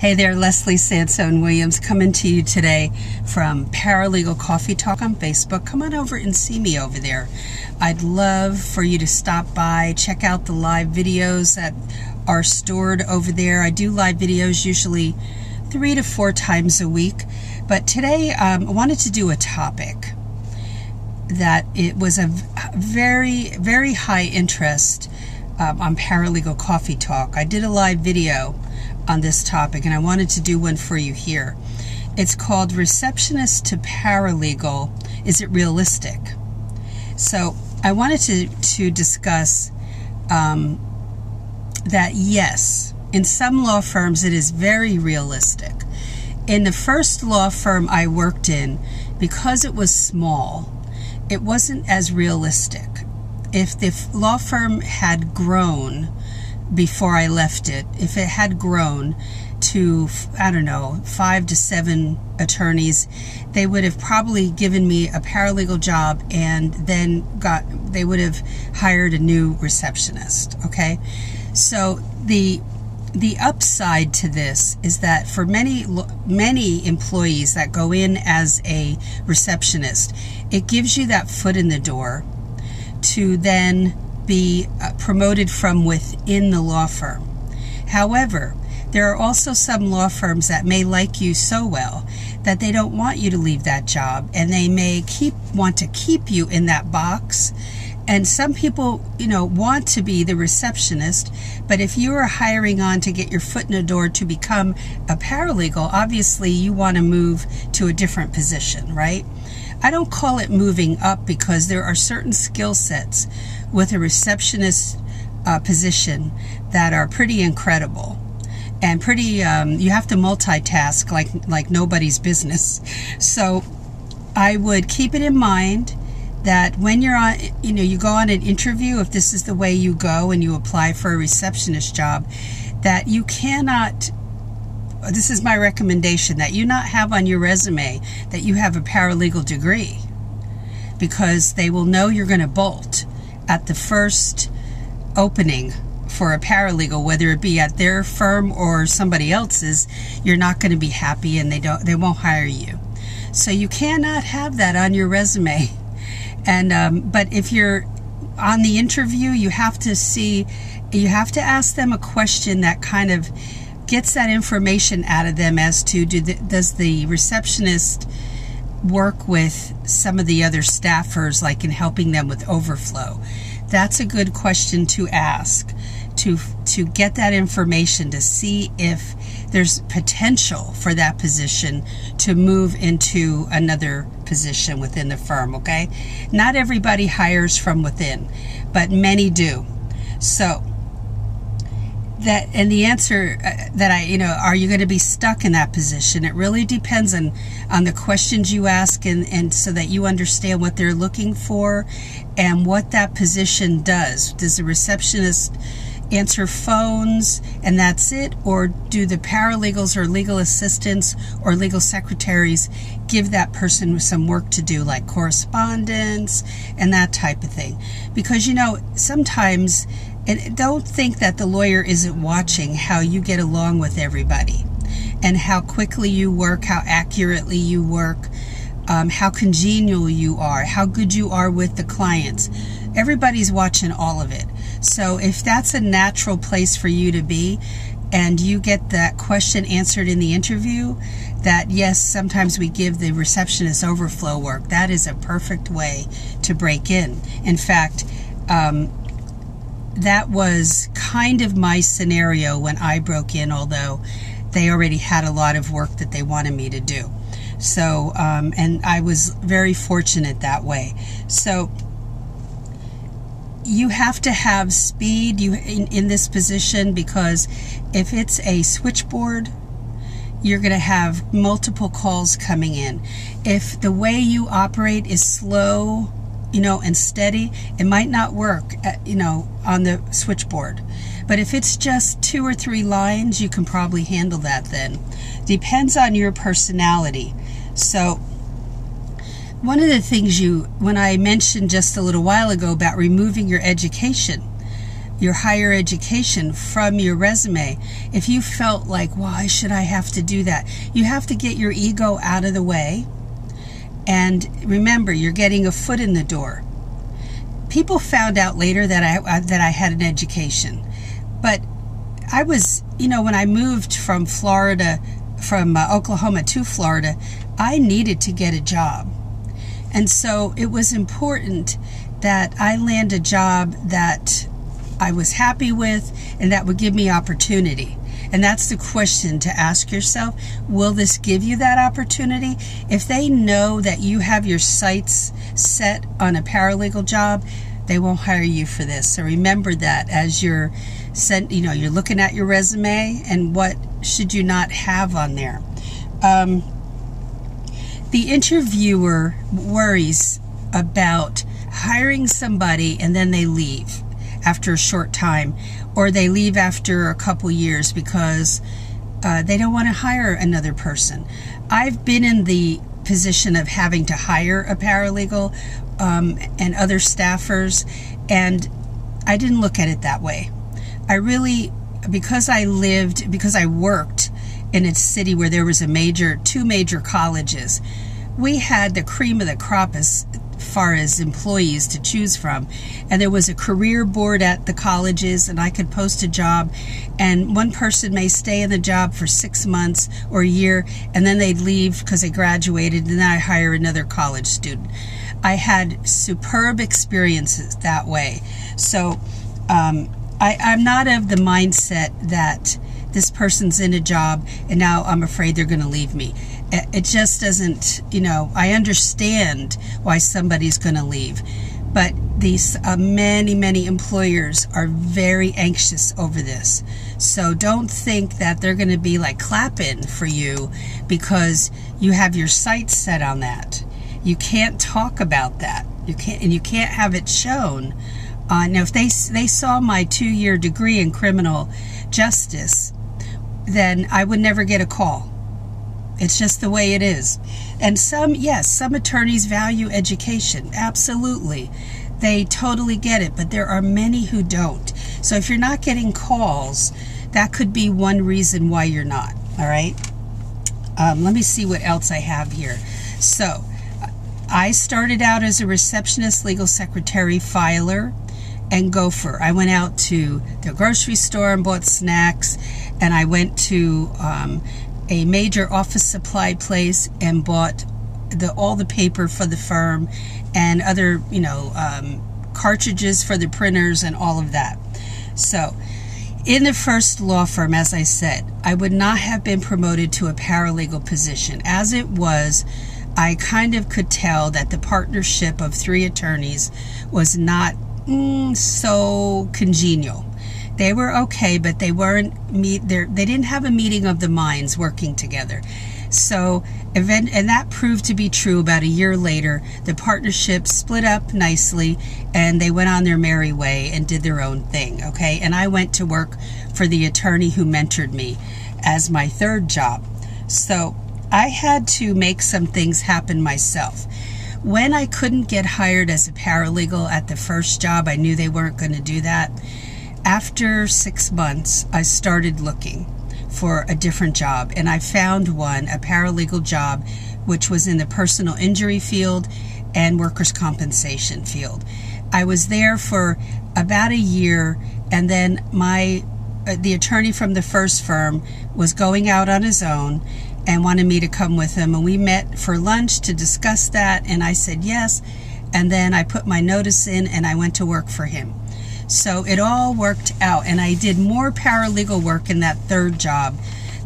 Hey there, Leslie Sansone Williams coming to you today from Paralegal Coffee Talk on Facebook. Come on over and see me over there. I'd love for you to stop by, check out the live videos that are stored over there. I do live videos usually 3 to 4 times a week, but today I wanted to do a topic that it was a very, very high interest on Paralegal Coffee Talk. I did a live video on this topic, and I wanted to do one for you here. It's called Receptionist to Paralegal, Is It Realistic? So I wanted to discuss that yes, in some law firms it is very realistic. In the first law firm I worked in, because it was small, it wasn't as realistic. If the law firm had grown before I left it, if it had grown to, I don't know, 5 to 7 attorneys, they would have probably given me a paralegal job, and then they would have hired a new receptionist. Okay, so the upside to this is that for many employees that go in as a receptionist, it gives you that foot in the door to then be promoted from within the law firm. However, there are also some law firms that may like you so well that they don't want you to leave that job, and they may want to keep you in that box. And some people, want to be the receptionist, but if you are hiring on to get your foot in the door to become a paralegal, obviously you want to move to a different position, right? I don't call it moving up, because there are certain skill sets with a receptionist position that are pretty incredible and pretty, you have to multitask like nobody's business. So I would keep it in mind that when you're on, you go on an interview, if this is the way you go and you apply for a receptionist job, that you cannot, this is my recommendation, that you not have on your resume that you have a paralegal degree, because they will know you're going to bolt at the first opening for a paralegal, whether it be at their firm or somebody else's. You're not going to be happy, and they won't hire you. So you cannot have that on your resume. And but if you're on the interview, you have to ask them a question that kind of gets that information out of them as to does the receptionist work with some of the other staffers, like in helping them with overflow. That's a good question to ask, to get that information, to see if there's potential for that position to move into another position within the firm. Okay, not everybody hires from within, but many do. So and the answer that are you going to be stuck in that position? It really depends on the questions you ask, and so that you understand what they're looking for and what that position does. Does the receptionist answer phones and that's it? Or do the paralegals or legal assistants or legal secretaries give that person some work to do, like correspondence and that type of thing? Because, sometimes, and don't think that the lawyer isn't watching how you get along with everybody and how quickly you work, how accurately you work, how congenial you are, how good you are with the clients. Everybody's watching all of it. So if that's a natural place for you to be, and you get that question answered in the interview, that yes, sometimes we give the receptionist overflow work, that is a perfect way to break in. In fact, that was kind of my scenario when I broke in, although they already had a lot of work that they wanted me to do. So, and I was very fortunate that way. So you have to have speed in this position, because if it's a switchboard, you're going to have multiple calls coming in. If the way you operate is slow, and steady, it might not work, on the switchboard. But if it's just 2 or 3 lines, you can probably handle that then. Depends on your personality. So one of the things when I mentioned just a little while ago about removing your education, your higher education from your resume, if you felt like, why should I have to do that? You have to get your ego out of the way. And remember, you're getting a foot in the door. People found out later that I had an education. But I was, when I moved from Oklahoma to Florida, I needed to get a job. And so it was important that I land a job that I was happy with and that would give me opportunity. And that's the question to ask yourself. Will this give you that opportunity? If they know that you have your sights set on a paralegal job, they won't hire you for this. So remember that as you're looking at your resume, and what should you not have on there. The interviewer worries about hiring somebody and then they leave after a short time, or they leave after a couple years because they don't want to hire another person. I've been in the position of having to hire a paralegal and other staffers, and I didn't look at it that way. Because I worked in a city where there was two major colleges, we had the cream of the crop as far as employees to choose from. And there was a career board at the colleges, and I could post a job, and one person may stay in the job for 6 months or a year, and then they'd leave because they graduated, and then I hire another college student. I had superb experiences that way. So I'm not of the mindset that this person's in a job and now I'm afraid they're going to leave me. It just doesn't, I understand why somebody's going to leave. But these many employers are very anxious over this. So don't think that they're going to be like clapping for you because you have your sights set on that. You can't talk about that. You can't have it shown. Now, if they saw my 2-year degree in criminal justice, then I would never get a call. It's just the way it is. And some attorneys value education. Absolutely. They totally get it, but there are many who don't. So if you're not getting calls, that could be one reason why you're not. All right? Let me see what else I have here. So I started out as a receptionist, legal secretary, filer, and gopher. I went out to the grocery store and bought snacks, and I went to a major office supply place and bought all the paper for the firm and other, cartridges for the printers and all of that. So in the first law firm, as I said, I would not have been promoted to a paralegal position. As it was, I kind of could tell that the partnership of 3 attorneys was not so congenial. They were okay, but they didn't have a meeting of the minds working together. So, and that proved to be true. About a year later, the partnership split up nicely, and they went on their merry way and did their own thing, okay? And I went to work for the attorney who mentored me as my 3rd job. So I had to make some things happen myself. When I couldn't get hired as a paralegal at the first job, I knew they weren't going to do that. After 6 months, I started looking for a different job, and I found one, a paralegal job, which was in the personal injury field and workers' compensation field. I was there for about a year, and then the attorney from the first firm was going out on his own and wanted me to come with him, and we met for lunch to discuss that, and I said yes, and then I put my notice in and I went to work for him. So it all worked out, and I did more paralegal work in that 3rd job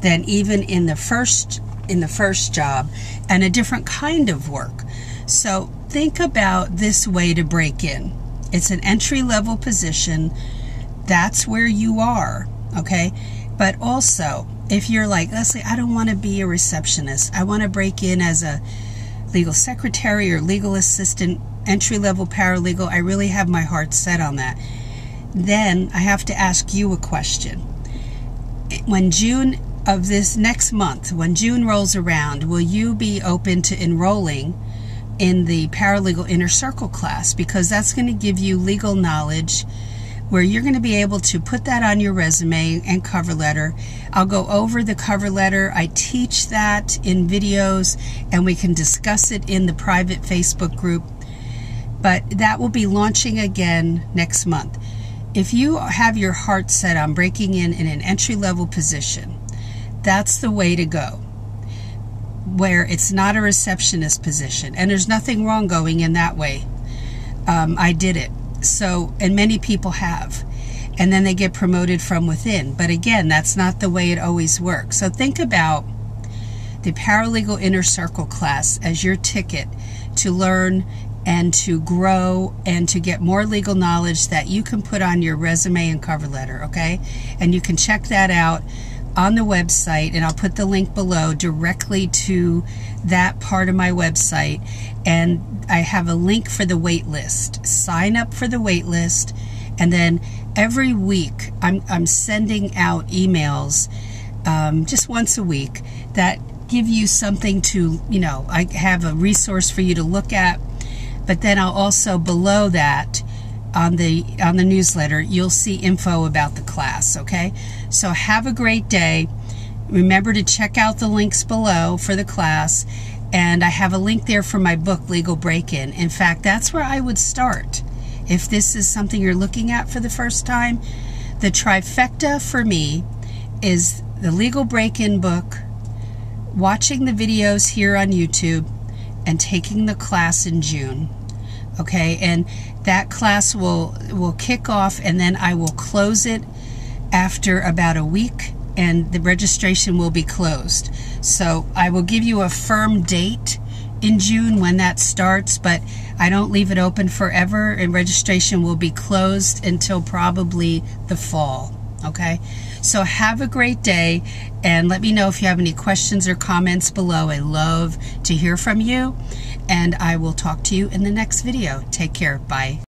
than even in the first job, and a different kind of work. So think about this way to break in. It's an entry-level position. That's where you are, okay? But also, if you're like, Leslie, I don't want to be a receptionist. I want to break in as a legal secretary or legal assistant, entry-level paralegal. I really have my heart set on that. Then I have to ask you a question. When June of this next month, when June rolls around, will you be open to enrolling in the paralegal inner circle class? Because that's going to give you legal knowledge where you're going to be able to put that on your resume and cover letter. I'll go over the cover letter. I teach that in videos, and we can discuss it in the private Facebook group. But that will be launching again next month. If you have your heart set on breaking in an entry-level position, that's the way to go, where it's not a receptionist position. And there's nothing wrong going in that way. I did it. So, and many people have. And then they get promoted from within. But again, that's not the way it always works. So think about the Paralegal Inner Circle class as your ticket to learn and to grow and to get more legal knowledge that you can put on your resume and cover letter, okay? And you can check that out on the website, and I'll put the link below directly to that part of my website. And I have a link for the wait list. Sign up for the wait list, and then every week I'm sending out emails just once a week that give you something to, I have a resource for you to look at. But then I'll also, below that, on the newsletter, you'll see info about the class, okay? So have a great day. Remember to check out the links below for the class. And I have a link there for my book, Legal Break-In. In fact, that's where I would start. If this is something you're looking at for the first time, the trifecta for me is the Legal Break-In book, watching the videos here on YouTube, and taking the class in June. Okay, and that class will kick off, and then I will close it after about a week, and the registration will be closed. So I will give you a firm date in June when that starts, but I don't leave it open forever, and registration will be closed until probably the fall. Okay, so have a great day, and let me know if you have any questions or comments below. I love to hear from you, and I will talk to you in the next video. Take care. Bye.